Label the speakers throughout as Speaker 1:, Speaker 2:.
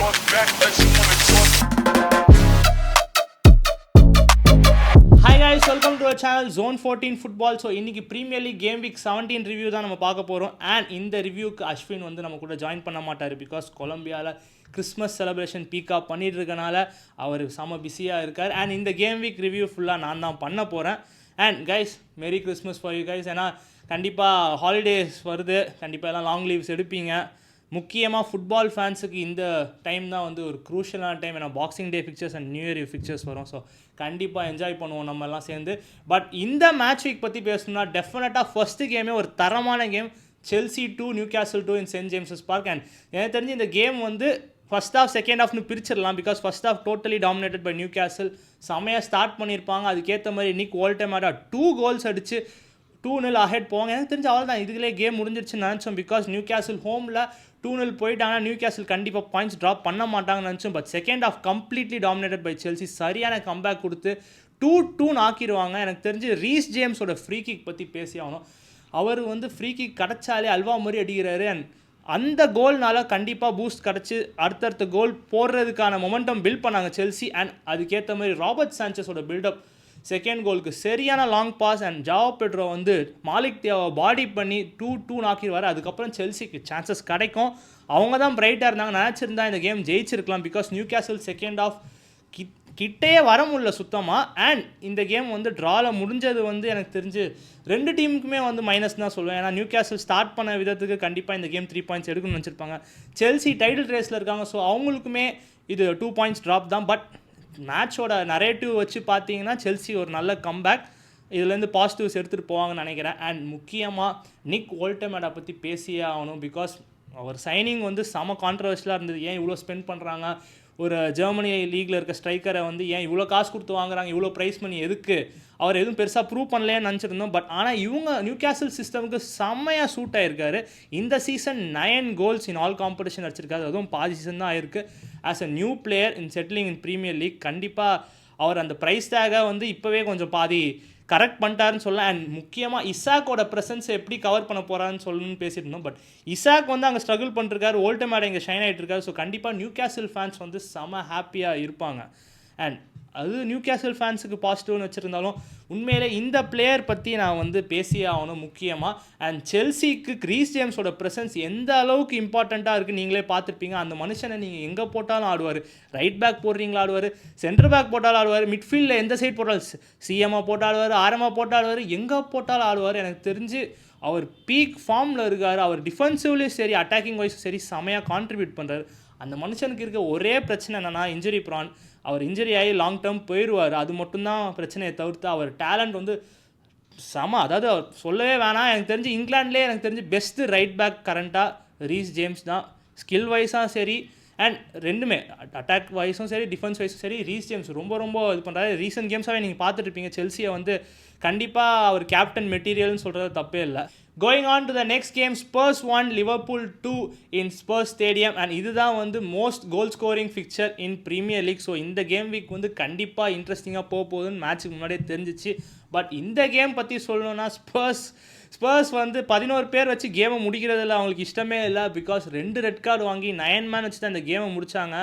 Speaker 1: talk back like she wanna talk.
Speaker 2: Hi guys, welcome to our channel Zone 14 Football. So இன்றைக்கி premier league game week 17 review தான் நம்ம பார்க்க போகிறோம். And இந்த ரிவ்யூக்கு அஸ்வின் வந்து நம்ம கூட ஜாயின் பண்ண மாட்டார். பிகாஸ் கொலம்பியாவில் கிறிஸ்மஸ் செலிப்ரேஷன் பீக்காக பண்ணிட்டு இருக்கனால அவர் செம பிஸியாக இருக்கார். அண்ட் இந்த கேம் வீக் ரிவ்யூ ஃபுல்லாக நான் தான் பண்ண போகிறேன். அண்ட் கைஸ், மெரி கிறிஸ்மஸ் ஃபார் யூ கைஸ். ஏன்னா கண்டிப்பாக ஹாலிடேஸ் வருது, கண்டிப்பாக எல்லாம் லாங் லீவ்ஸ் எடுப்பீங்க. முக்கியமாக ஃபுட்பால் ஃபேன்ஸுக்கு இந்த டைம் தான் வந்து ஒரு க்ரூஷியலான டைம். ஏன்னா boxing day fixtures and new year fixtures வரும். ஸோ கண்டிப்பாக என்ஜாய் பண்ணுவோம் நம்ம எல்லாம் சேர்ந்து. பட் இந்த மேட்ச் வீக் பற்றி பேசணும்னா டெஃபினட்டாக ஃபஸ்ட்டு கேமே ஒரு தரமான game. Chelsea 2 Newcastle 2 in St James's Park. And எனக்கு தெரிஞ்சு இந்த கேம் வந்து ஃபஸ்ட் ஹாஃப் செகண்ட் ஹாஃப்னு பிரிச்சிடலாம். Because first half totally dominated by Newcastle. செமையாக ஸ்டார்ட் பண்ணியிருப்பாங்க. அதுக்கேற்ற மாதிரி நிக் வால்டெமாடா 2 கோல்ஸ் அடிச்சு 2-0 அஹெட் போவாங்க. எனக்கு தெரிஞ்ச அவள் தான் இதுகளே கேம் முடிஞ்சிருச்சுன்னு நினச்சோம். பிகாஸ் நியூகாசில் ஹோமில் 2-0 போயிட்டாங்கன்னா நியூகாசில் கண்டிப்பாக பாயிண்ட்ஸ் ட்ராப் பண்ண மாட்டாங்கன்னு நினச்சோம். But second half completely dominated by Chelsea. சரியான கம்பேக் கொடுத்து 2-2 ஆக்கிடுவாங்க. எனக்கு தெரிஞ்சு ரீஸ் ஜேம்ஸோட ஃப்ரீ கிக் பற்றி பேசி ஆகணும். அவர் வந்து ஃப்ரீ கிக் கிடச்சாலே அல்வா மாதிரி அடிக்கிறாரு. அண்ட் அந்த கோல்னால கண்டிப்பாக பூஸ்ட் கிடச்சி அடுத்தடுத்த கோல் போடுறதுக்கான மொமெண்டம் பில்ட் பண்ணாங்க செல்சி. அண்ட் அதுக்கேற்ற மாதிரி ராபர்ட் சான்சஸோட பில்டப் செகண்ட் கோலுக்கு சரியான long pass. And Joao Pedro வந்து மாலிக் தியாவை பாடி பண்ணி 2-2 ஆக்கிடுவார். அதுக்கப்புறம் செல்சிக்கு சான்சஸ் கிடைக்கும். அவங்க தான் பிரைட்டாக இருந்தாங்க. நினச்சிருந்தா இந்த கேம் ஜெயிச்சிருக்கலாம். பிகாஸ் நியூகாசில் செகண்ட் ஆஃப் கிட்டே வர முடியல சுத்தமாக. அண்ட் இந்த கேம் வந்து ட்ராவில் முடிஞ்சது வந்து எனக்கு தெரிஞ்சு ரெண்டு டீமுக்குமே வந்து மைனஸ் தான் சொல்லுவேன். ஏன்னா நியூகாசில் ஸ்டார்ட் பண்ண விதத்துக்கு கண்டிப்பாக இந்த கேம் 3 பாயிண்ட்ஸ் எடுக்கணும்னு நினச்சிருப்பாங்க. செல்சி டைட்டில் ரேஸில் இருக்காங்க. ஸோ அவங்களுக்குமே இது 2 பாயிண்ட்ஸ் ட்ராப் தான். பட் மேட்சோட நரேட்டிவ் வச்சு பார்த்தீங்கன்னா செல்சி ஒரு நல்ல கம்பேக், இதுலேருந்து பாசிட்டிவ்ஸ் எடுத்துகிட்டு போவாங்கன்னு நினைக்கிறேன். அண்ட் முக்கியமாக நிக் வால்டெமாடா பற்றி பேசியே ஆகணும். பிகாஸ் அவர் சைனிங் வந்து செம கான்ட்ரவர்ஷியலாக இருந்தது. ஏன் இவ்வளோ ஸ்பெண்ட் பண்ணுறாங்க, ஒரு ஜெர்மனி லீகில் இருக்க ஸ்ட்ரைக்கரை வந்து ஏன் இவ்வளோ காசு கொடுத்து வாங்குறாங்க, இவ்வளோ ப்ரைஸ் பண்ணி எதுக்கு, அவர் எதுவும் பெருசாக ப்ரூவ் பண்ணலேன்னு நினச்சிருந்தோம். பட் ஆனால் இவங்க நியூகாசில் சிஸ்டமுக்கு செம்மையாக சூட் ஆகிருக்காரு. இந்த season 9 goals in all competition அடிச்சிருக்காரு. அதுவும் பாதி சீசன் தான் ஆயிருக்கு. As a new player in settling in premier league கண்டிப்பாக அவர் அந்த ப்ரைஸ் டேகை வந்து இப்போவே கொஞ்சம் பாதி கரெக்ட் பண்ணிட்டாருன்னு சொல்லலாம். அண்ட் முக்கியமாக இசாக்கோட ப்ரெசன்ஸை எப்படி கவர் பண்ண போகிறான்னு சொல்லணும்னு பேசிட்டு இருந்தோம். பட் இசாக் வந்து அங்கே ஸ்ட்ரகிள் பண்ணிருக்காரு, வால்டெமாடா இங்கே ஷைன் ஆகிட்டு இருக்காரு. ஸோ கண்டிப்பாக நியூகாசில் ஃபேன்ஸ் வந்து செம ஹாப்பியாக இருப்பாங்க. அண்ட் அது நியூகாசில் ஃபேன்ஸுக்கு பாசிட்டிவ்னு வச்சுருந்தாலும் உண்மையிலே இந்த பிளேயர் பற்றி நான் வந்து பேசியே ஆகணும் முக்கியமாக. அண்ட் செல்சிக்கு ரீஸ் ஜேம்ஸோட ப்ரெசன்ஸ் எந்த அளவுக்கு இம்பார்ட்டண்ட்டாக இருக்குது நீங்களே பார்த்துருப்பீங்க. அந்த மனுஷனை நீங்கள் எங்கே போட்டாலும் ஆடுவார். ரைட் பேக் போடுறீங்களா ஆடுவார், சென்டர் பேக் போட்டாலும் ஆடுவார், மிட்ஃபீல்டில் எந்த சைட் போட்டாலும் சிஎம்மாக போட்டு ஆடுவார், ஆரமாக போட்டு ஆடுவார், எங்கே போட்டாலும் ஆடுவார். எனக்கு தெரிஞ்சு அவர் பீக் ஃபார்மில் இருக்கார். அவர் டிஃபென்சிவ்லேயும் சரி அட்டாக்கிங் வைஸும் சரி செமையாக கான்ட்ரிபியூட் பண்ணுறாரு. அந்த மனுஷனுக்கு இருக்க ஒரே பிரச்சனை என்னென்னா இன்ஜுரி ப்ரான். அவர் இன்ஜுரி ஆகி லாங் டேர்ம் போயிடுவார். அது மட்டும்தான் பிரச்சனையை தவிர்த்து அவர் டேலண்ட் வந்து செம. அதாவது அவர் சொல்லவே வேணாம். எனக்கு தெரிஞ்சு இங்கிலாண்ட்லேயே எனக்கு தெரிஞ்சு பெஸ்ட்டு ரைட் பேக் கரண்ட்டாக ரீஸ் ஜேம்ஸ் தான். ஸ்கில் வைஸாக சரி அண்ட் ரெண்டுமே அட்டாக் வைஸும் சரி டிஃபென்ஸ் வைஸும் சரி ரீஸ் ஜேம்ஸ் ரொம்ப ரொம்ப இது பண்ணுறாரு. ரீசன்ட் கேம்ஸாகவே நீங்கள் பார்த்துட்ருப்பீங்க. செல்சியை வந்து கண்டிப்பாக அவர் கேப்டன் மெட்டீரியல்னு சொல்கிறது தப்பே இல்லை. Going on to the next game, spruce 1 Liverpool 2 in spruce stadium. And இதுதான் வந்து மோஸ்ட் கோல் ஸ்கோரிங் ஃபிக்சர் இன் ப்ரீமியர் லீக். ஸோ இந்த கேம் வீக் வந்து கண்டிப்பாக இன்ட்ரெஸ்டிங்காக போகுதுன்னு மேட்ச்சுக்கு முன்னாடியே தெரிஞ்சிச்சு. பட் இந்த கேம் பற்றி சொல்லணும்னா ஸ்பர்ஸ் வந்து 11 பேர் வச்சு கேமை முடிக்கிறதில்ல, அவங்களுக்கு இஷ்டமே இல்லை. பிகாஸ் 2 ரெட் கார்டு வாங்கி 9 மேன் வச்சு தான் இந்த கேமை முடித்தாங்க.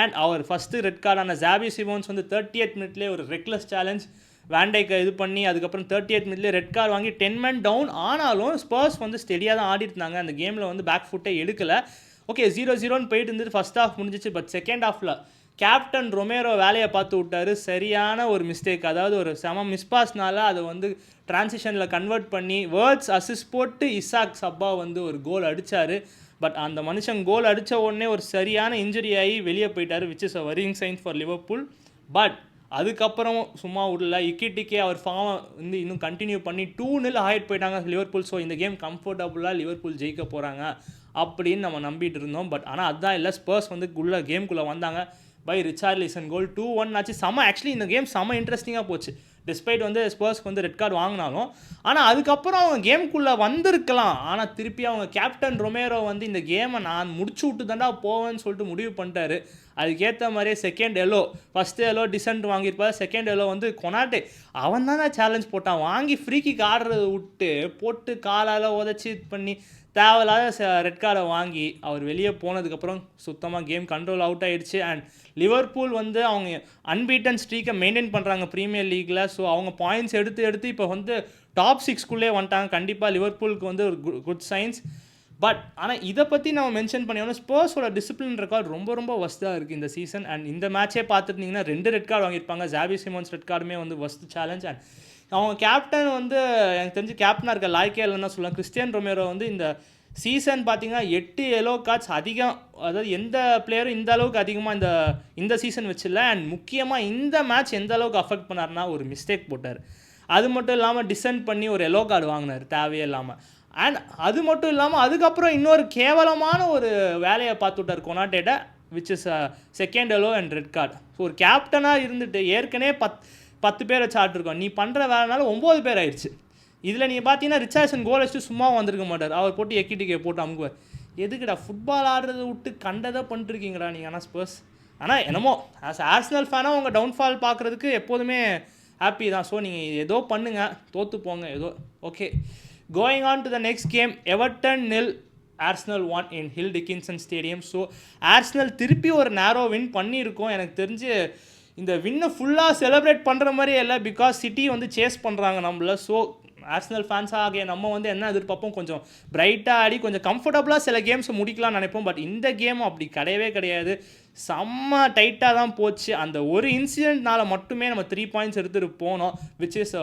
Speaker 2: அண்ட் அவர் ஃபஸ்ட்டு ரெட் கார்டான ஜாபி சிமோன்ஸ் வந்து 38 மினிட்லேயே ஒரு ரெக்லஸ் சேலஞ்ச் வேண்டைக்கை இது பண்ணி அதுக்கப்புறம் 38 மினிட்லேயே ரெட் கார்டு வாங்கி 10 மேன் டவுன். ஆனாலும் ஸ்பர்ஸ் வந்து ஸ்டெடியாக தான் ஆடிட்டு இருந்தாங்க. அந்த கேமில் வந்து பேக் ஃபுட்டே எடுக்கலை. ஓகே 0-0ன்னு போயிட்டு இருந்துட்டு ஃபஸ்ட் ஹாஃப் முடிஞ்சிச்சு. பட் செகண்ட் ஹாஃபில் கேப்டன் ரொமேரோ வேலையை பார்த்து விட்டார். சரியான ஒரு மிஸ்டேக், அதாவது ஒரு செம மிஸ்பாஸ்னால அதை வந்து டிரான்சிஷனில் கன்வெர்ட் பண்ணி வேர்ட்ஸ் அசிஸ்ட் போட்டு இசாக் சப்பா வந்து ஒரு கோல் அடித்தார். பட் அந்த மனுஷன் கோல் அடித்த உடனே ஒரு சரியான இன்ஜுரி ஆகி வெளியே போயிட்டார், which is a worrying sign for Liverpool. But அதுக்கப்புறம் சும்மா விடல, இக்கிட்டிக்கே அவர் ஃபார்மை வந்து இன்னும் கண்டினியூ பண்ணி 2-0 ஆகிட்டு போயிட்டாங்க லிவர்பூல். ஸோ இந்த கேம் கம்ஃபர்டபுளாக லிவர்பூல் ஜெயிக்க போகிறாங்க அப்படின்னு நம்ம நம்பிட்டு இருந்தோம். பட் ஆனால் அதுதான் இல்லை, ஸ்பர்ஸ் வந்து கேமுக்குள்ளே வந்தாங்க பை ரிச்சார்லிசன் கோல் 2-1 ஆச்சு. ஆக்சுவலி இந்த கேம் செம்ம இன்ட்ரெஸ்டிங்காக போச்சு. டிஸ்பைட் வந்து ஸ்பர்ஸ்க்கு வந்து ரெட் கார்டு வாங்கினாலும் ஆனால் அதுக்கப்புறம் அவங்க கேமுக்குள்ளே வந்திருக்கலாம். ஆனால் திருப்பி அவங்க கேப்டன் ரொமேரோ வந்து இந்த கேமை நான் முடிச்சு விட்டு தாண்டா போவேன்னு சொல்லிட்டு முடிவு பண்ணிட்டாரு. அதுக்கேற்ற மாதிரியே second yellow, first yellow dissent வாங்கியிருப்பார். செகண்ட் எல்லோ வந்து கொனாட்டே அவன் தான் சேலஞ்ச் போட்டான். வாங்கி ஃப்ரீ கிக் ஆடுறதை விட்டு போட்டு காலால் உதச்சி இது பண்ணி தேவையில்லாத ரெட் கார்டை வாங்கி அவர் வெளியே போனதுக்கப்புறம் சுத்தமாக கேம் கண்ட்ரோல் அவுட் ஆகிடுச்சு. அண்ட் லிவர்பூல் வந்து அவங்க அன்பீட்டன் ஸ்ட்ரீக்கை மெயின்டைன் பண்ணுறாங்க ப்ரீமியர் லீக்கில். ஸோ அவங்க பாயிண்ட்ஸ் எடுத்து இப்போ வந்து டாப் 6க்குள்ளே வந்துட்டாங்க. கண்டிப்பாக லிவர்பூலுக்கு வந்து ஒரு குட் சைன்ஸ். பட் ஆனால் இதை பற்றி நம்ம மென்ஷன் பண்ணியோன்னா ஸ்பர்ஸோட டிசிப்ளின் ரெக்கார்ட் ரொம்ப வஸ்ட்டாக இருக்குது இந்த சீசன். அண்ட் இந்த மேட்சே பார்த்துட்டிங்கன்னா 2 ரெட் கார்டு வாங்கியிருப்பாங்க. ஜாபி சிமோன்ஸ் ரெட் கார்டுமே வந்து வஸ்ட் சேலஞ்ச். அண்ட் அவங்க கேப்டன் வந்து எனக்கு தெரிஞ்சு கேப்டனாக இருக்க லாய்க்கே இல்லைன்னா சொல்லலாம். கிறிஸ்டியன் ரொமேரோ வந்து இந்த சீசன் பார்த்தீங்கன்னா 8 எல்லோ கார்ட்ஸ் அதிகம், அதாவது எந்த பிளேயரும் இந்த அளவுக்கு அதிகமாக இந்த சீசன் வச்சில்ல. அண்ட் முக்கியமாக இந்த மேட்ச் எந்த அளவுக்கு அஃபெக்ட் பண்ணார்னா ஒரு மிஸ்டேக் போட்டார். அது மட்டும் இல்லாமல் டிசென்ட் பண்ணி ஒரு எல்லோ கார்டு வாங்கினார் தேவையே இல்லாமல். அண்ட் அது மட்டும் இல்லாமல் அதுக்கப்புறம் இன்னொரு கேவலமான ஒரு வேலையை பார்த்து விட்டார் கொனாட்டேட்ட, which is second yellow and red card. So ஒரு கேப்டனாக இருந்துட்டு ஏற்கனவே 10 பேர் வச்சு ஆட்டிருக்கோம், நீ பண்ணுற வேலைனால 9 பேர் ஆயிடுச்சு. இதில் நீங்கள் பார்த்தீங்கன்னா ரிச்சார்ட்சன் கோல் வச்சுட்டு சும்மா வந்திருக்க மாட்டார், அவர் போட்டு எக்கிட்டிக்கே போட்டு அமுக்குவார். எதுக்குடா ஃபுட்பால் ஆடுறதை விட்டு கண்டதை பண்ணிட்டுருக்கீங்கடா நீங்கள். ஆனால் ஸ்பர்ஸ் ஆனால் என்னமோ ஆர்சனல் ஃபேனாக உங்கள் டவுன்ஃபால் பார்க்குறதுக்கு எப்போதுமே ஹாப்பி தான். ஸோ நீங்கள் ஏதோ பண்ணுங்கள், தோற்று போங்க ஏதோ. Okay, going on to the next game. Everton 0, Arsenal 1 in Hill Dickinson stadium. So Arsenal திருப்பி ஒரு நேரோ வின் பண்ணியிருக்கோம். எனக்கு தெரிஞ்சு இந்த வின்னை ஃபுல்லாக செலிப்ரேட் பண்ணுற மாதிரியே இல்லை, பிகாஸ் சிட்டி வந்து சேஸ் பண்ணுறாங்க நம்மள. ஸோ ஆர்சனல் ஃபேன்ஸாக ஆகிய நம்ம வந்து என்ன எதிர்பார்ப்போம், கொஞ்சம் பிரைட்டாக ஆடி கொஞ்சம் கம்ஃபர்டபுளாக சில கேம்ஸை முடிக்கலாம்னு நினைப்போம். பட் இந்த கேம் அப்படி கிடையாது. செம்ம டைட்டாக தான் போச்சு. அந்த ஒரு இன்சிடென்ட்னால மட்டுமே நம்ம 3 பாயிண்ட்ஸ் எடுத்துகிட்டு போனோம், விச் இஸ்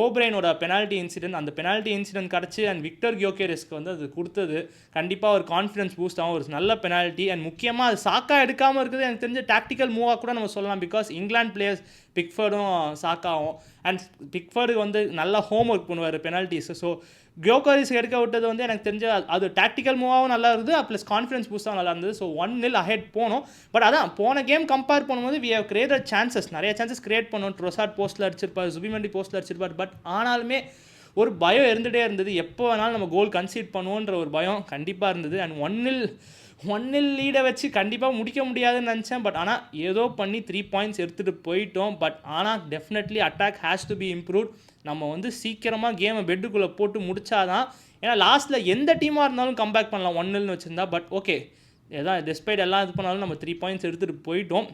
Speaker 2: ஓப்ரைனோட பெனால்ட்டி இன்சிடென்ட். அந்த பெனால்ட்டி இன்சிடென்ட் கிடச்சி அண்ட் விக்டர் கியோகேரெஸ்க்கு வந்து அது கொடுத்தது கண்டிப்பாக ஒரு கான்ஃபிடன்ஸ் பூஸ்ட் ஆகும், ஒரு நல்ல பெனால்ட்டி. அண்ட் முக்கியமாக அது சாக்கா எடுக்காமல் இருக்குது எனக்கு தெரிஞ்ச டாக்டிக்கல் மூவாக கூட நம்ம சொல்லலாம், பிகாஸ் இங்கிலாந்து பிளேயர்ஸ் பிக்ஃபர்டும் சாக்காவும். அண்ட் பிக்ஃபர்டுக்கு வந்து நல்லா ஹோம் ஒர்க் பண்ணுவார் பெனால்ட்டிஸ். ஸோ கியோகேரிஸ் எடுக்க விட்டது வந்து எனக்கு தெரிஞ்ச அது டாக்டிக்கல் மூவாகவும் நல்லா இருக்குது, ப்ளஸ் கான்ஃபிடன்ஸ் பூஸ்டாகவும் நல்லா இருந்தது. ஸோ 1-0 அஹெட் போனோம். பட் அதான் போன கேம் கம்பேர் பண்ணும்போது வி ஹவ் கிரியேட்டட் சான்சஸ், நிறைய சான்சஸ் கிரியேட் பண்ணோம். ட்ரோசார்ட் போஸ்ட்டில் அடிச்சிருப்பார், ஜுபிமெண்டி போஸ்ட்டில் அடிச்சிருப்பார். பட் ஆனாலுமே ஒரு பயம் இருந்துகிட்டே இருந்தது, எப்போ வேணாலும் நம்ம கோல் கன்சீட் பண்ணுவோன்ற ஒரு பயம் கண்டிப்பாக இருந்தது. அண்ட் 1-0 லீடை வச்சு கண்டிப்பாக முடிக்க முடியாதுன்னு நினச்சேன். பட் ஆனால் ஏதோ பண்ணி 3 பாயிண்ட்ஸ் எடுத்துகிட்டு போயிட்டோம். பட் ஆனால் definitely attack has to be improved. நம்ம வந்து சீக்கிரமாக கேமை பெட்டுக்குள்ளே போட்டு முடிச்சாதான், ஏன்னா லாஸ்ட்டில் எந்த டீமாக இருந்தாலும் கம்பேக் பண்ணலாம் 1-0 வச்சுருந்தா. பட் ஓகே, எதாவது டெஸ்பைட் எல்லாம் இது பண்ணாலும் நம்ம 3 பாயிண்ட்ஸ் எடுத்துகிட்டு போயிட்டோம்.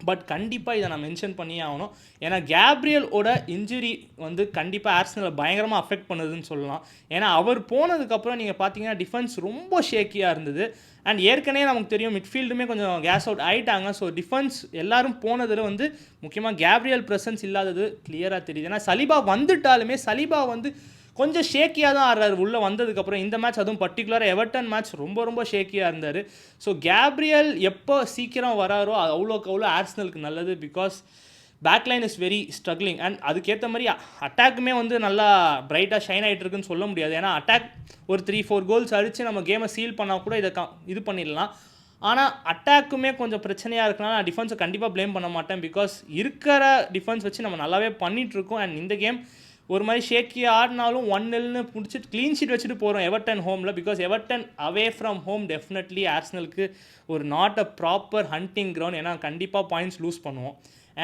Speaker 2: பட் கண்டிப்பாக இதை நான் மென்ஷன் பண்ணியே ஆகணும், ஏன்னா கேப்ரியலோட இன்ஜுரி வந்து கண்டிப்பாக ஆர்சனலை பயங்கரமாக அஃபெக்ட் பண்ணுதுன்னு சொல்லலாம். ஏன்னா அவர் போனதுக்கப்புறம் நீங்கள் பார்த்தீங்கன்னா டிஃபென்ஸ் ரொம்ப ஷேக்கியாக இருந்தது. அண்ட் ஏற்கனவே நமக்கு தெரியும் மிட்ஃபீல்டுமே கொஞ்சம் கேஸ் அவுட் ஆகிட்டாங்க. ஸோ டிஃபென்ஸ் எல்லாரும் போனதில் வந்து முக்கியமாக கேப்ரியல் ப்ரெசன்ஸ் இல்லாதது கிளியராக தெரியுது. ஏன்னா சலிபா வந்துட்டாலுமே சலிபா வந்து கொஞ்சம் ஷேக்கியாக தான் ஆடுறாரு உள்ளே வந்ததுக்கப்புறம். இந்த மேட்ச் அதுவும் பர்டிகுலராக எவர்டன் மேட்ச் ரொம்ப ஷேக்கியாக இருந்தார். ஸோ கேப்ரியல் எப்போ சீக்கிரம் வராரோ அவ்வளோக்கு அவ்வளோ ஆர்சனலுக்கு நல்லது, because பேக்லைன் is very struggling. And அதுக்கேற்ற மாதிரி அட்டாக்குமே வந்து நல்லா பிரைட்டாக ஷைன் ஆகிட்டு இருக்குன்னு சொல்ல முடியாது. ஏன்னா அட்டாக் ஒரு 3-4 கோல்ஸ் அடித்து நம்ம கேமை சீல் பண்ணால் கூட இதை இது பண்ணிடலாம். ஆனால் அட்டாக்குமே கொஞ்சம் பிரச்சனையாக இருக்குன்னா நான் டிஃபென்ஸை கண்டிப்பாக ப்ளேம் பண்ண மாட்டேன், பிகாஸ் இருக்கிற டிஃபென்ஸ் வச்சு நம்ம நல்லாவே பண்ணிகிட்ருக்கோம். அண்ட் இந்த கேம் ஒரு மாதிரி ஷேக்கியாக ஆடினாலும் 1-0 பிடிச்சிட்டு க்ளீன் ஷீட் வச்சுட்டு போகிறோம் எவர்டன் ஹோமில். Because Everton away from home definitely ஆர்சனலுக்கு ஒரு not a proper hunting ground, ஏன்னா கண்டிப்பாக பாயிண்ட்ஸ் லூஸ் பண்ணுவோம்.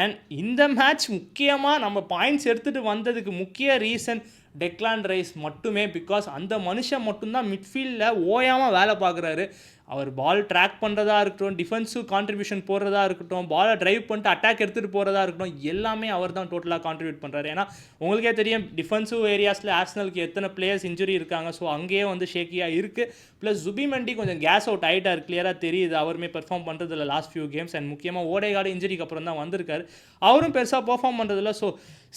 Speaker 2: அண்ட் இந்த மேட்ச் முக்கியமாக நம்ம பாயிண்ட்ஸ் எடுத்துகிட்டு வந்ததுக்கு முக்கிய ரீசன் டெக்லான் ரைஸ் மட்டுமே. பிகாஸ் அந்த மனுஷன் மட்டும்தான் மிட்ஃபீல்டில் ஓயாமல் வேலை பார்க்குறாரு. அவர் பால் ட்ராக் பண்ணுறதா இருக்கட்டும், டிஃபென்சிவ் கான்ட்ரிபியூஷன் போடுறதா இருக்கட்டும், பாலை ட்ரைவ் பண்ணிட்டு அட்டாக் எடுத்துகிட்டு போகிறதா இருக்கட்டும், எல்லாமே அவர் தான் டோட்டலாக கான்ட்ரிபியூட் பண்ணுறாரு. ஏன்னா உங்களுக்கே தெரியும் டிஃபென்சிவ் ஏரியாஸில் ஆர்சனலுக்கு எத்தனை பிளேயர்ஸ் இன்ஜுரி இருக்காங்க. ஸோ அங்கேயே வந்து ஷேக்கியாக இருக்குது. ப்ளஸ் ஜுபிமெண்டி கொஞ்சம் கேஸ் அவுட் ஆகிட்டார், கிளியராக தெரியுது அவருமே பெர்ஃபார்ம் பண்ணுறதில்ல லாஸ்ட் ஃபியூ கேம்ஸ். அண்ட் முக்கியமாக ஓடேகார்டு இன்ஜுரிக்கு அப்புறம் தான் வந்திருக்காரு, அவரும் பெருசாக பெர்ஃபார்ம் பண்ணுறதில்ல. ஸோ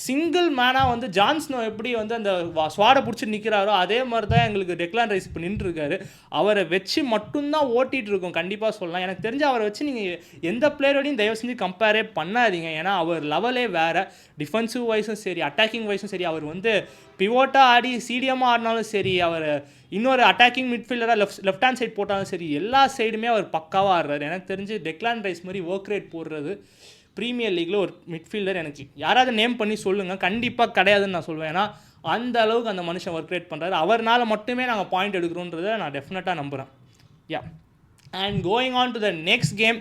Speaker 2: சிங்கிள் மேனாக வந்து ஜான்ஸ்னோ எப்படி வந்து அந்த ஸ்வாடை பிடிச்சி நிற்கிறாரோ அதே மாதிரி தான் எங்களுக்கு டெக்லான் ரைஸ் இப்போ நின்றுருக்காரு. அவரை வச்சு மட்டும்தான் ஓட்டிகிட்டு இருக்கோம் கண்டிப்பாக சொல்லலாம். எனக்கு தெரிஞ்ச அவரை வச்சு நீங்கள் எந்த பிளேயரோடையும் தயவு செஞ்சு கம்பேரே பண்ணாதீங்க. ஏன்னா அவர் லெவலே வேறு, டிஃபென்சிவ் வைஸும் சரி அட்டாக்கிங் வைஸும் சரி. அவர் வந்து பிவோட்டாக ஆடி சிடிஎம்மாக ஆடினாலும் சரி, அவர் இன்னொரு அட்டாக்கிங் மிட்ஃபீல்டராக லெஃப்ட் ஹேண்ட் சைட் போட்டாலும் சரி, எல்லா சைடுமே அவர் பக்காவாக ஆடுறாரு. எனக்கு தெரிஞ்சு டெக்லான் ரைஸ் மாதிரி ஒர்க் ரேட் போடுறது ப்ரீமியர் லீக்கில் ஒரு மிட்ஃபீல்டர் எனக்கு யாராவது நேம் பண்ணி சொல்லுங்கள், கண்டிப்பாக கிடையாதுன்னு நான் சொல்வேன். ஏன்னா அந்த அளவுக்கு அந்த மனுஷன் ஒர்க் ரேட் பண்ணுறாரு. அவர்னால மட்டுமே நாங்கள் பாயிண்ட் எடுக்கிறோன்றதை நான் டெஃபினட்டாக நம்புகிறேன். யா, and going on to the next game,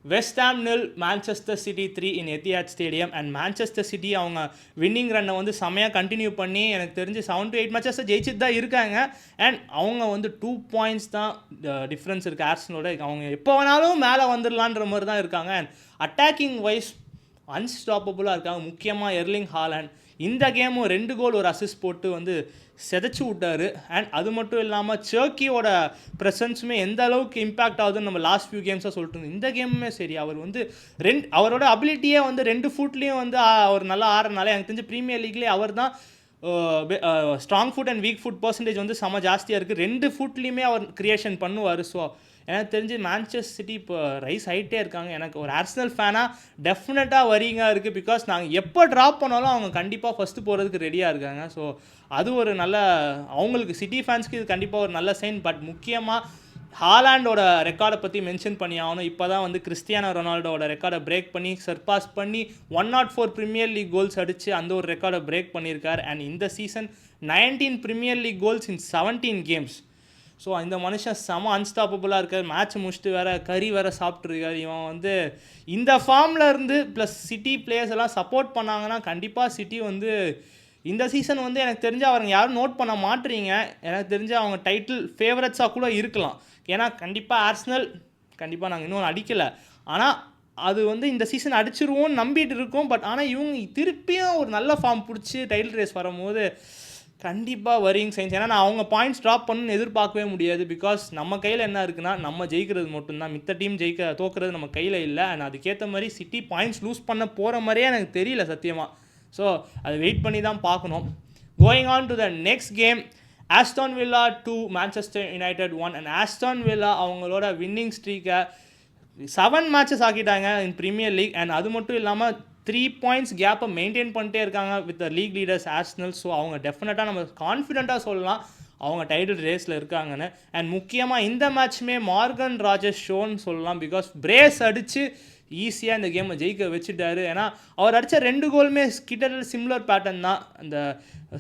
Speaker 2: West Ham 0 Manchester city 3 in Etihad stadium. And Manchester city அவங்க வின்னிங் ரன்னை வந்து செம்மையாக கண்டினியூ பண்ணி எனக்கு தெரிஞ்சு 7 to 8 மேட்சஸ் ஜெயிச்சுட்டு தான் இருக்காங்க. அண்ட் அவங்க வந்து 2 points தான் டிஃப்ரென்ஸ் இருக்குது ஆர்சனலோட. அவங்க எப்போ வேணாலும் மேலே வந்துடலான்ற மாதிரி தான் இருக்காங்க. அண்ட் அட்டாக்கிங் வைஸ் அன்ஸ்டாப்பபுளாக இருக்காங்க. முக்கியமாக எர்லிங் ஹாலண்ட் இந்த கேமும் 2 கோல் ஒரு அசிஸ்ட் போட்டு வந்து செதைச்சு விட்டார். அண்ட் அது மட்டும் இல்லாமல் சர்க்கியோட ப்ரெசன்ஸுமே எந்த அளவுக்கு இம்பாக்ட் ஆகுதுன்னு நம்ம லாஸ்ட் ஃபியூ கேம்ஸாக சொல்லிட்டு இருந்தோம். இந்த கேமுமே சரி, அவர் வந்து அவரோட அபிலிட்டியே வந்து 2 ஃபுட்லேயும் வந்து அவர் நல்லா ஆடுறதுனால எனக்கு தெரிஞ்சு ப்ரீமியர் லீக்லேயே அவர் தான் strong food and week food percentage வந்து செம்ம ஜாஸ்தியாக இருக்குது. 2 ஃபுட்லேயுமே அவர் கிரியேஷன் பண்ணுவார். ஸோ எனக்கு தெரிஞ்சு மான்செஸ்டர் சிட்டி இப்போ ரைஸ் ஆகிட்டே இருக்காங்க. எனக்கு ஒரு ஆர்சனல் ஃபேனாக டெஃபினட்டாக வரிங்காக இருக்குது. பிகாஸ் நாங்கள் எப்போ ட்ராப் பண்ணாலும் அவங்க கண்டிப்பாக ஃபஸ்ட்டு போகிறதுக்கு ரெடியாக இருக்காங்க. ஸோ அது ஒரு நல்ல அவங்களுக்கு சிட்டி ஃபேன்ஸ்க்கு இது கண்டிப்பாக ஒரு நல்ல சைன். பட் முக்கியமாக ஹாலாண்டோட ரெக்கார்டை பற்றி மென்ஷன் பண்ணி ஆகணும். இப்போ தான் வந்து கிறிஸ்டியானோ ரொனால்டோட ரெக்கார்டை பிரேக் பண்ணி சர்பாஸ் பண்ணி 104 ப்ரீமியர் லீக் கோல்ஸ் அடித்து அந்த ஒரு ரெக்கார்டை பிரேக் பண்ணியிருக்கார். அண்ட் இந்த season 19 premier league goals in 17 games. So இந்த மனுஷன் செம அன்ஸ்டாப்பபுளாக இருக்கார். மேட்ச் முடிச்சுட்டு கறி வேறு சாப்பிட்ருக்காரு. இவன் வந்து இந்த ஃபார்மில் இருந்து ப்ளஸ் சிட்டி பிளேயர்ஸ் எல்லாம் சப்போர்ட் பண்ணாங்கன்னா கண்டிப்பாக சிட்டி வந்து இந்த சீசன் வந்து எனக்கு தெரிஞ்சு அவங்க யாரும் நோட் பண்ண மாட்டுறீங்க. எனக்கு தெரிஞ்சு அவங்க டைட்டில் ஃபேவரட்ஸாக கூட இருக்கலாம். ஏன்னா கண்டிப்பாக ஆர்சனல் கண்டிப்பாக நாங்கள் இன்னும் அடிக்கலை. ஆனால் அது வந்து இந்த சீசன் அடிச்சிருவோம்னு நம்பிட்டு இருக்கோம். பட் ஆனால் இவங்க திருப்பியும் ஒரு நல்ல ஃபார்ம் பிடிச்சி டைட்டில் ரேஸ் வரும்போது கண்டிப்பாக வரிங் சைன்ஸ். ஏன்னா நான் அவங்க பாயிண்ட்ஸ் ட்ராப் பண்ணணும்னு எதிர்பார்க்கவே முடியாது. பிகாஸ் நம்ம கையில் என்ன இருக்குன்னா நம்ம ஜெயிக்கிறது மட்டும்தான். மித்த டீம் தோக்குறது நம்ம கையில் இல்லை. அண்ட் அதுக்கேற்ற மாதிரி சிட்டி பாயிண்ட்ஸ் லூஸ் பண்ண போகிற மாதிரியே எனக்கு தெரியல சத்தியமாக. ஸோ அதை வெயிட் பண்ணி தான் பார்க்கணும். Going on to the next game, Aston villa 2 Manchester United 1. And Aston villa அவங்களோட வின்னிங் ஸ்ட்ரீக்கை 7 மேட்சஸ் ஆக்கிட்டாங்க இன் ப்ரீமியர் லீக். அண்ட் அது மட்டும் இல்லாமல் 3 points கேப்பை மெயின்டைன் பண்ணிட்டே இருக்காங்க with the league leaders Arsenal. So அவங்க டெஃபினட்டாக நம்ம கான்ஃபிடென்ட்டாக சொல்லலாம் அவங்க டைட்டில் ரேஸில் இருக்காங்கன்னு. அண்ட் முக்கியமாக இந்த மேட்ச்சுமே மார்கன் ராஜஸ் ஷோன்னு சொல்லலாம். பிகாஸ் பிரேஸ் அடித்து ஈஸியாக இந்த கேமை ஜெயிக்க வச்சுட்டாரு. ஏன்னா அவர் அடித்த 2 கோலுமே கிட்டத்தட்ட சிம்லர் பேட்டர்ன் தான். அந்த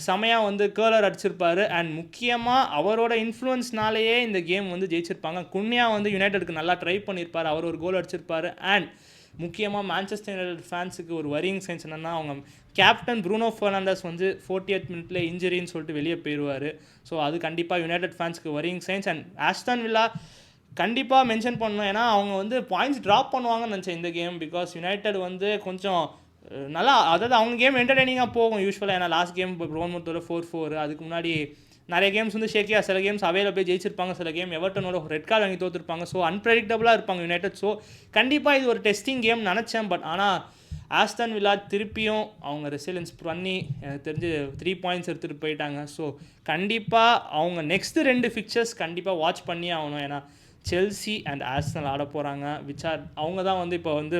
Speaker 2: செமையாக வந்து கேர்லர் அடிச்சிருப்பார். அண்ட் முக்கியமாக அவரோட இன்ஃப்ளூயன்ஸ்னாலேயே இந்த கேம் வந்து ஜெயிச்சிருப்பாங்க. குன்யா வந்து யுனைடெடுக்கு நல்லா ட்ரை பண்ணியிருப்பார். அவர் ஒரு கோல் அடிச்சிருப்பார். அண்ட் முக்கியமாக மான்செஸ்டர் யுனைடெட் ஃபேன்ஸுக்கு ஒரு வரிங் சைன்ஸ் என்னென்னா அவங்க கேப்டன் ப்ரூனோ ஃபெர்னாண்டஸ் வந்து 40th மினிட்ல இன்ஜுரின்னு சொல்லிட்டு வெளியே போயிடுவார். ஸோ அது கண்டிப்பாக யுனைடெட் ஃபேன்ஸுக்கு worrying signs. And Aston Villa கண்டிப்பாக மென்ஷன் பண்ணணும். ஏன்னா அவங்க வந்து பாயிண்ட்ஸ் ட்ராப் பண்ணுவாங்கன்னு நினச்சேன் இந்த கேம். பிகாஸ் யுனைடெட் வந்து கொஞ்சம் நல்லா, அதாவது அவங்க கேம் என்டர்டெய்னிங்காக போகும் யூஸ்வலாக. ஏன்னா லாஸ்ட் கேம் இப்போ ப்ரோன்மூத்தோட 4-4. அதுக்கு முன்னாடி நிறைய கேம்ஸ் வந்து ஷேக்கியாக, சில கேம்ஸ் அவையில் போய் ஜெயிச்சிருப்பாங்க, சில கேம் எவர்டனோட ரெட் கார்டு வாங்கி தோற்றுருப்பாங்க. ஸோ அன்பிரடிக்டபுளாக இருப்பாங்க யுனைடெட். ஸோ கண்டிப்பாக இது ஒரு டெஸ்டிங் கேம் நினச்சேன். பட் ஆனால் ஆஸ்டன் வில்லா திருப்பியும் அவங்க ரெசிலியன்ஸ் பண்ணி எனக்கு தெரிஞ்சு 3 points எடுத்துகிட்டு போயிட்டாங்க. ஸோ கண்டிப்பாக அவங்க நெக்ஸ்ட்டு 2 ஃபிக்சர்ஸ் கண்டிப்பாக வாட்ச் பண்ணி ஆகணும். ஏன்னா செல்சி அண்ட் ஆர்சனல் ஆட போகிறாங்க. அவங்க தான் வந்து இப்போ வந்து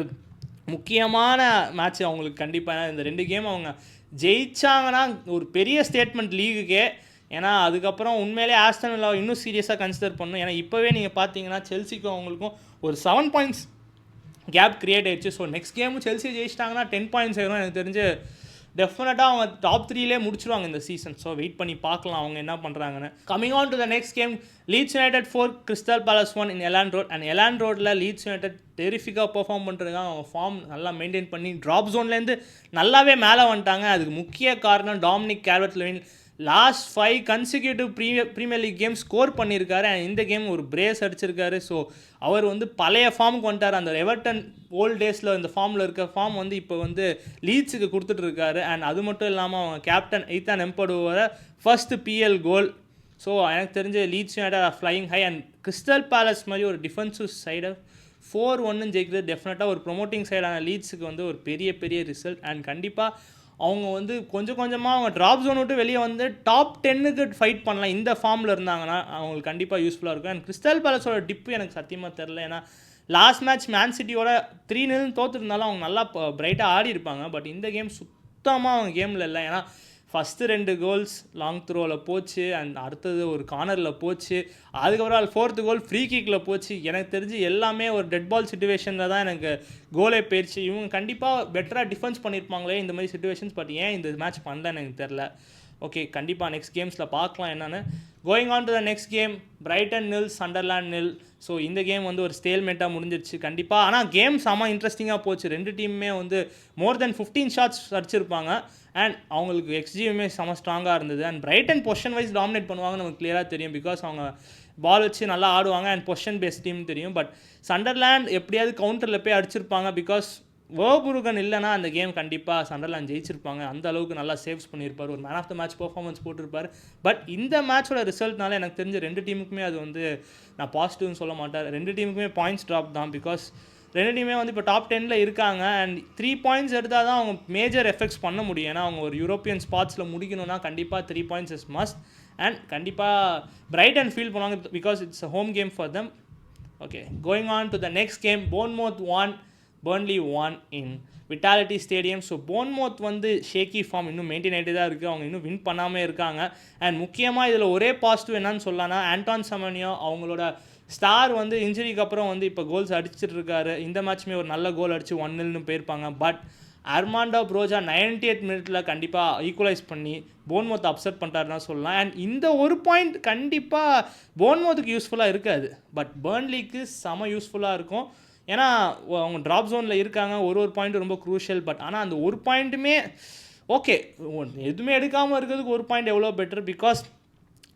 Speaker 2: முக்கியமான மேட்ச் அவங்களுக்கு கண்டிப்பாக. இந்த 2 கேம் அவங்க ஜெயிச்சாங்கன்னா ஒரு பெரிய ஸ்டேட்மெண்ட் லீகுக்கே. ஏன்னா அதுக்கப்புறம் உண்மையிலே ஆஸ்டன் வில்லா இன்னும் சீரியஸாக கன்சிடர் பண்ணணும். ஏன்னா இப்போவே நீங்கள் பார்த்தீங்கன்னா செல்சிக்கும் அவங்களுக்கும் ஒரு 7 points கேப் கிரியேட் ஆயிடுச்சு. ஸோ நெக்ஸ்ட் கேமும் செல்சி ஜெயிச்சிட்டாங்கன்னா 10 points ஆயிரும். எனக்கு தெரிஞ்சு டெஃபினட்டாக அவங்க டாப் 3லே முடிச்சிருவாங்க இந்த சீசன். ஸோ வெயிட் பண்ணி பார்க்கலாம் அவங்க என்ன பண்ணுறாங்கன்னு. Coming on to the next game, Leeds United 4 Crystal Palace 1 in Elland Road. And Elland ரோட்டில் லீட்ஸ் யுனைடெட் டெரிஃபிக்காக பெர்ஃபார்ம் பண்ணுறதுக்காக அவங்க ஃபார்ம் நல்லா மெயின்டைன் பண்ணி ட்ராப் ஜோன்லேருந்து நல்லாவே மேலே வந்துட்டாங்க. அதுக்கு முக்கிய காரணம் Dominic Calvert Lewin last 5 consecutive Premier league game score பண்ணியிருக்காரு. அண்ட் இந்த கேம் ஒரு பிரேஸ் அடிச்சிருக்காரு. ஸோ அவர் வந்து பழைய ஃபார்முக்கு வந்துட்டார். அந்த எவர்டன் ஓல்ட் டேஸில் இந்த ஃபார்மில் இருக்க ஃபார்ம் வந்து இப்போ வந்து லீட்ஸுக்கு கொடுத்துட்ருக்காரு. அண்ட் அது மட்டும் இல்லாமல் அவங்க கேப்டன் ஈத்தான் எம்பர்டோவோட ஃபர்ஸ்ட் பிஎல் கோல். ஸோ எனக்கு தெரிஞ்ச Leeds United flying high. And crystal palace மாதிரி ஒரு டிஃபென்சிவ் சைடு 4-1 ஜெயிக்கிறது டெஃபினட்டாக ஒரு ப்ரொமோட்டிங் சைடான லீட்ஸுக்கு வந்து ஒரு பெரிய ரிசல்ட். அண்ட் கண்டிப்பாக அவங்க வந்து கொஞ்சம் கொஞ்சமாக அவங்க ட்ராப் ஜோன் விட்டு வெளியே வந்து டாப் 10க்கு ஃபைட் பண்ணலாம். இந்த ஃபார்மில் இருந்தாங்கன்னா அவங்களுக்கு கண்டிப்பாக யூஸ்ஃபுல்லாக இருக்கும். அண்ட் கிறிஸ்டல் பேலஸோட டிப்பு எனக்கு சத்தியமாக தெரில. ஏன்னா லாஸ்ட் மேட்ச் மேன் சிட்டியோட 3-0 தோற்றுருந்தாலும் அவங்க நல்லா பிரைட்டாக ஆடி இருப்பாங்க. பட் இந்த கேம் சுத்தமாக அவங்க கேமில் இல்லை. ஏன்னா ஃபஸ்ட்டு 2 கோல்ஸ் லாங் த்ரோவில் போச்சு. அண்ட் அடுத்தது ஒரு கார்னரில் போச்சு. அதுக்கப்புறம் 4th கோல் ஃப்ரீ கிக்கில் போச்சு. எனக்கு தெரிஞ்சு எல்லாமே ஒரு டெட் பால் சிச்சுவேஷனில் தான் எனக்கு கோலே போயிடுச்சு. இவங்க கண்டிப்பாக பெட்டராக டிஃபென்ஸ் பண்ணியிருப்பாங்களே இந்த மாதிரி சிச்சுவேஷன்ஸ். பட் ஏன் இந்த மேட்ச் பண்ணலன்னு எனக்கு தெரில. ஓகே, கண்டிப்பாக நெக்ஸ்ட் கேம்ஸில் பார்க்கலாம் என்னென்னு. Going on to the next game, Brayton 0 சண்டர்லாண்ட் 0. So இந்த கேம் வந்து ஒரு ஸ்டேல்மேட்டாக முடிஞ்சிருச்சு கண்டிப்பாக. ஆனால் கேம் செம இன்ட்ரெஸ்டிங்காக போச்சு. ரெண்டு டீமுமே வந்து மோர் தென் 15 ஷாட்ஸ் அடிச்சிருப்பாங்க. அண்ட் அவங்களுக்கு எக்ஸ்ஜியுமே செம ஸ்ட்ராங்காக இருந்தது. And Brighton possession wise dominate பண்ணுவாங்க நமக்கு கிளியராக தெரியும். பிகாஸ் அவங்க பால் வச்சு நல்லா ஆடுவாங்க அண்ட் பொசிஷன் பேஸ்ட் டீம் தெரியும். பட் சண்டர்லேண்ட் எப்படியாவது கவுண்டரில் போய் அடிச்சிருப்பாங்க. பிகாஸ் வேர்புருகன் இல்லைனா அந்த கேம் கண்டிப்பாக சண்டர்லேண்ட் ஜெயிச்சிருப்பாங்க. அந்த அளவுக்கு நல்லா சேவ்ஸ் பண்ணியிருப்பார். ஒரு man of the match performance போட்டிருப்பார். பட் இந்த மேட்சோட ரிசல்ட்னால எனக்கு தெரிஞ்ச ரெண்டு டீமுக்குமே அது வந்து நான் பாசிட்டிவ்னு சொல்ல மாட்டேன். ரெண்டு டீமுக்குமே பாயிண்ட்ஸ் ட்ராப் தான். பிகாஸ் ரெண்டு டீமே வந்து இப்போ டாப் 10ல் இருக்காங்க. அண்ட் 3 பாயிண்ட்ஸ் எடுத்தால் தான் அவங்க மேஜர் எஃபெக்ட்ஸ் பண்ண முடியும். ஏன்னா அவங்க ஒரு யூரோப்பியன் ஸ்பாட்ஸில் முடிக்கணும்னா கண்டிப்பாக 3 பாயிண்ட்ஸ் இஸ் மஸ்ட். அண்ட் கண்டிப்பாக பிரைட்டன் ஃபீல் பண்ணுவாங்க because it's a home game for them. Okay, going on to the next game. Bournemouth 1 Burnley 1 in Vitality Stadium. So Bournemouth வந்து ஷேக்கி ஃபார்ம் இன்னும் மெயின்டைன் ஆகிட்டு தான் இருக்குது. அவங்க இன்னும் வின் பண்ணாமல் இருக்காங்க. அண்ட் முக்கியமாக இதில் ஒரே பாசிட்டிவ் என்னன்னு சொல்லலாம்னா ஆண்டான் செமனியோ அவங்களோட ஸ்டார் வந்து இன்ஜுரிக்கு அப்புறம் வந்து இப்போ கோல்ஸ் அடிச்சிட்டு இருக்காரு. இந்த மேட்ச்மே ஒரு நல்ல கோல் அடித்து 1-0 போயிருப்பாங்க. பட் அர்மாண்டோ ப்ரோஜா 98 மினிட்ல கண்டிப்பாக ஈக்குவலைஸ் பண்ணி போர்ன்மவுத் அப்செட் பண்ணிட்டாருன்னா சொல்லலாம். அண்ட் இந்த ஒரு பாயிண்ட் கண்டிப்பாக போர்ன்மவுத்துக்கு யூஸ்ஃபுல்லாக இருக்காது. பட் பர்ன்லிக்கு செம யூஸ்ஃபுல்லாக இருக்கும். ஏன்னா அவங்க ட்ராப் ஜோனில் இருக்காங்க. ஒரு பாயிண்ட் ரொம்ப க்ரூஷியல். பட் ஆனால் அந்த ஒரு பாயிண்ட்டுமே ஓகே, எதுவுமே எடுக்காமல் இருக்கிறதுக்கு ஒரு பாயிண்ட் எவ்வளோ பெட்டர். பிகாஸ்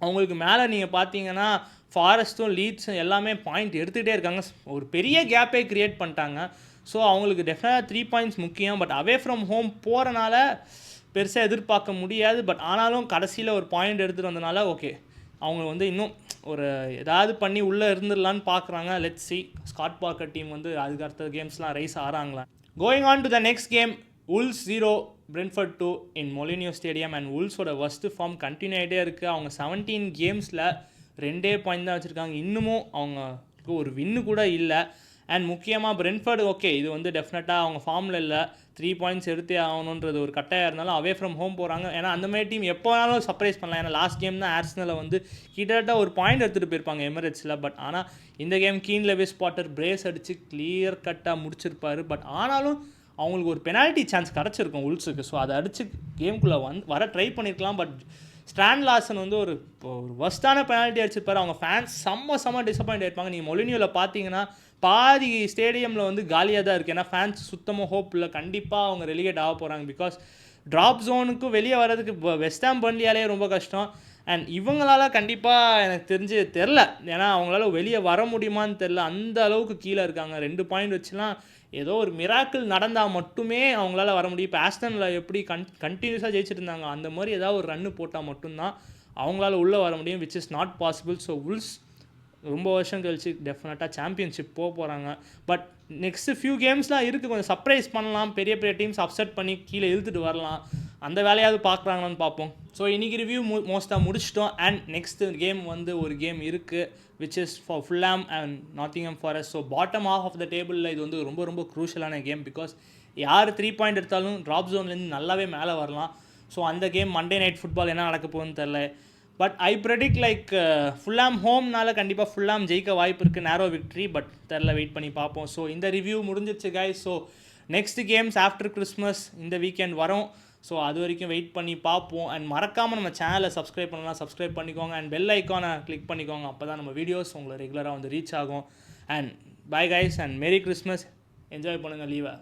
Speaker 2: அவங்களுக்கு மேலே நீங்கள் பார்த்தீங்கன்னா ஃபாரஸ்ட்டும் லீட்ஸும் எல்லாமே பாயிண்ட் எடுத்துகிட்டே இருக்காங்க. ஒரு பெரிய கேப்பே க்ரியேட் பண்ணிட்டாங்க. ஸோ அவங்களுக்கு டெஃபினட்டாக 3 பாயிண்ட்ஸ் முக்கியம். பட் அவே ஃப்ரம் ஹோம் போகிறனால பெருசாக எதிர்பார்க்க முடியாது. பட் ஆனாலும் கடைசியில் ஒரு பாயிண்ட் எடுத்துகிட்டு வந்தனால ஓகே, அவங்க வந்து இன்னும் ஒரு ஏதாவது பண்ணி உள்ளே இருந்துடலான்னு பார்க்குறாங்க. Let's see Scott Parker team வந்து அதுக்கு அடுத்த கேம்ஸ்லாம் ரைஸ் ஆகிறாங்களா. Going on to the next game. Wolves 0 Brentford 2 in Molineux Stadium. And உல்ஸோட ஒஸ்ட் ஃபார்ம் கண்டினியூ ஆகிட்டே இருக்குது. அவங்க 17 கேம்ஸில் 2 பாயிண்ட் தான் வச்சுருக்காங்க. இன்னமும் அவங்களுக்கு ஒரு வின்னு கூட இல்லை. அண்ட் முக்கியமாக பிரென்ஃபர்டு ஓகே, இது வந்து டெஃபினட்டாக அவங்க ஃபார்மில் இல்லை. 3 பாயிண்ட்ஸ் எடுத்தே ஆகணுன்றது ஒரு கட்டாயம் இருந்தாலும் அவே ஃப்ரம் ஹோம் போகிறாங்க. ஏன்னா அந்த மாதிரி டீம் எப்போ வேணாலும் சர்ப்ரைஸ் பண்ணலாம். ஏன்னா லாஸ்ட் கேம் தான் ஆர்சனலை வந்து கிட்டத்தட்ட ஒரு பாயிண்ட் எடுத்துகிட்டு போயிருப்பாங்க எமிரேட்ஸில். பட் ஆனால் இந்த game Keane Lewis Potter brace அடித்து கிளியர் கட்டாக முடிச்சிருப்பார். பட் ஆனாலும் அவங்களுக்கு ஒரு பெனால்ட்டி சான்ஸ் கிடச்சிருக்கும் உல்ஸுக்கு. ஸோ அதை அடித்து கேமுக்குள்ளே வர ட்ரை பண்ணியிருக்கலாம். பட் ஸ்டான் லார்சன் வந்து ஒரு ஒஸ்ட்டான பெனால்ட்டி அடிச்சிருப்பார். அவங்க ஃபேன்ஸ் செம்ம டிசப்பாயிண்ட் ஆயிருப்பாங்க. நீங்கள் மொலினியோவில் பார்த்தீங்கன்னா பாதி ஸ்டேடியமில் வந்து காலியாக தான் இருக்குது. ஏன்னா ஃபேன்ஸ் சுத்தமாக ஹோப் இல்லை. கண்டிப்பாக அவங்க ரெலிகேட் ஆக போகிறாங்க. பிகாஸ் ட்ராப் ஜோனுக்கு வெளியே வர்றதுக்கு வெஸ்டாம் பர்ன்லியாலே ரொம்ப கஷ்டம். அண்ட் இவங்களால கண்டிப்பாக எனக்கு தெரில. ஏன்னா அவங்களால வெளியே வர முடியுமான்னு தெரில. அந்த அளவுக்கு கீழே இருக்காங்க. 2 பாயிண்ட் வச்சுலாம் ஏதோ ஒரு மிராக்கிள் நடந்தால் மட்டுமே அவங்களால வர முடியும். இப்போ ஆஸ்டனில் எப்படி கண்டினியூஸாக ஜெயிச்சிட்டு இருந்தாங்க அந்த மாதிரி ஏதாவது ஒரு ரன்னு போட்டால் மட்டும்தான் அவங்களால உள்ளே வர முடியும். Which is not possible. So உல்ஸ் ரொம்ப வருஷம் கழிச்சு டெஃபினட்டாக சாம்பியன்ஷிப் போகிறாங்க. பட் நெக்ஸ்ட்டு ஃபியூ கேம்ஸ்லாம் இருக்குது. கொஞ்சம் சர்ப்ரைஸ் பண்ணலாம். பெரிய டீம்ஸ் அப்செட் பண்ணி கீழே இழுத்துட்டு வரலாம். அந்த வேலையாவது பார்க்குறாங்களான்னு பார்ப்போம். ஸோ இன்றைக்கி ரிவ்யூ மோஸ்ட்டாக முடிச்சிட்டோம். அண்ட் நெக்ஸ்ட்டு கேம் வந்து ஒரு கேம் இருக்குது which is for Fulham and Nottingham Forest. So bottom of the டேபிளில் இது வந்து ரொம்ப க்ரூஷியலான கேம். பிகாஸ் யார் 3 பாயிண்ட் எடுத்தாலும் ட்ராப் ஜோன்லேருந்து நல்லாவே மேலே வரலாம். ஸோ அந்த கேம் மண்டே நைட் ஃபுட்பால் என்ன நடக்க போகுதுன்னு தெரில. But I predict like Fulham ஹோம்னால கண்டிப்பாக ஃபுல்ஹாம் ஜெயிக்க வாய்ப்பு இருக்குது. நேரோ விக்ட்ரி. பட் தெரில, வெயிட் பண்ணி பார்ப்போம். ஸோ இந்த ரிவ்யூ முடிஞ்சிச்சு guys. So next games after Christmas இந்த வீக்கெண்ட் வரும். ஸோ அது வரைக்கும் வெயிட் பண்ணி பார்ப்போம். அண்ட் மறக்காமல் நம்ம சேனலை சப்ஸ்கிரைப் பண்ணலாம், சப்ஸ்கிரைப் பண்ணிக்கோங்க. அண்ட் பெல் ஐக்கானை கிளிக் பண்ணிக்கோங்க. அப்போ தான் நம்ம வீடியோஸ் உங்களை ரெகுலராக வந்து ரீச் ஆகும். And bye guys and merry Christmas. Enjoy பண்ணுங்கள் லீவை.